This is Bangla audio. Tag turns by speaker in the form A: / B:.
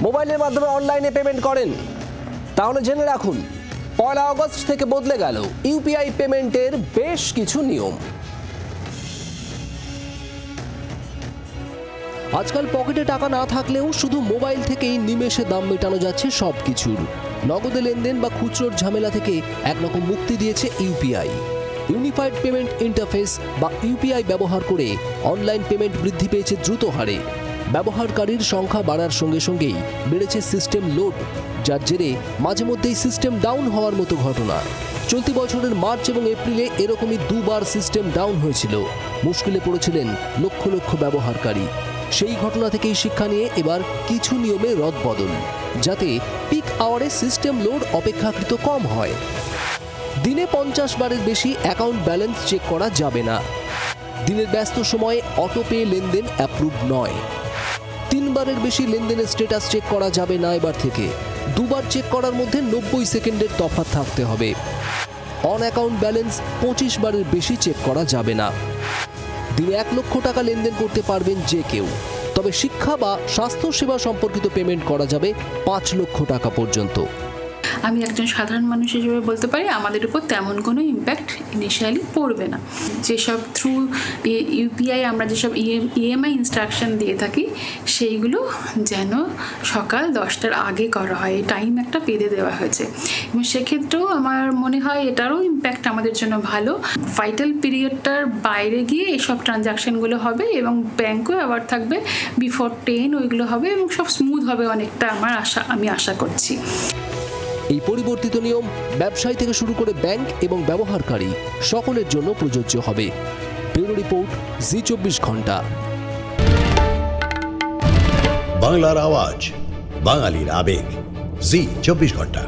A: মোবাইলের মাধ্যমে অনলাইনে পেমেন্ট করেন, তাহলে জেনে রাখুন 1 আগস্ট থেকে বদলে গেল ইউপিআই পেমেন্টের বেশ কিছু নিয়ম। আজকাল পকেটে টাকা না থাকলেও শুধু মোবাইল থেকেই নিমেষে দাম মেটানো যাচ্ছে সবকিছুর। নগদে লেনদেন বা খুচরোর ঝামেলা থেকে একরকম মুক্তি দিয়েছে ইউপিআই। ইউনিফাইড পেমেন্ট ইন্টারফেস বা ইউপিআই ব্যবহার করে অনলাইন পেমেন্ট বৃদ্ধি পেয়েছে দ্রুত হারে। ব্যবহারকারীর সংখ্যা বাড়ার সঙ্গে সঙ্গেই বেড়েছে সিস্টেম লোড, যার জেরে মাঝে মধ্যেই সিস্টেম ডাউন হওয়ার মতো ঘটনা। চলতি বছরের মার্চ এবং এপ্রিলে এরকমই দুবার সিস্টেম ডাউন হয়েছিল। মুশকিলে পড়েছিলেন লক্ষ লক্ষ ব্যবহারকারী। সেই ঘটনা থেকেই শিক্ষা নিয়ে এবার কিছু নিয়মে রদবদল, যাতে পিক আওয়ারে সিস্টেম লোড অপেক্ষাকৃত কম হয়। দিনে 50 বারের বেশি অ্যাকাউন্ট ব্যালেন্স চেক করা যাবে না। দিনের ব্যস্ত সময়ে অটোপে লেনদেন অ্যাপ্রুভ নয়। 3 বারের বেশি লেনদেনের স্ট্যাটাস চেক করা যাবে না এবার থেকে। 2 বার চেক করার মধ্যে 90 সেকেন্ডের তফাৎ থাকতে হবে। অন অ্যাকাউন্ট ব্যালেন্স 25 বারের বেশি চেক করা যাবে না। দিনে 1 লক্ষ টাকা লেনদেন করতে পারবেন যে কেউ, তবে শিক্ষা বা স্বাস্থ্য সেবা সম্পর্কিত পেমেন্ট করা যাবে 5 লক্ষ টাকা পর্যন্ত।
B: আমি একজন সাধারণ মানুষ হিসেবে বলতে পারি আমাদের উপর তেমন কোনো ইম্প্যাক্ট ইনিশিয়ালি পড়বে না। যেসব থ্রু ইউপিআই আমরা যেসব ইএমআই ইনস্ট্রাকশন দিয়ে থাকি সেইগুলো যেন সকাল 10টার আগে করা হয়, এই টাইম একটা বেঁধে দেওয়া হয়েছে, এবং সেক্ষেত্রেও আমার মনে হয় এটারও ইম্প্যাক্ট আমাদের জন্য ভালো। ভাইটাল পিরিয়ডটার বাইরে গিয়ে এইসব ট্রানজাকশানগুলো হবে এবং ব্যাঙ্কও আবার থাকবে বিফোর 10 ওইগুলো হবে এবং সব স্মুথ হবে অনেকটা, আমি আশা করছি।
A: এই পরিবর্তিত নিয়ম ব্যবসায়ী থেকে শুরু করে ব্যাংক এবং ব্যবহারকারী সকলের জন্য প্রযোজ্য হবে। ব্যুরো রিপোর্ট, জি24 ঘন্টা।
C: বাংলার আওয়াজ, বাঙালির আবেগ, জি24 ঘন্টা।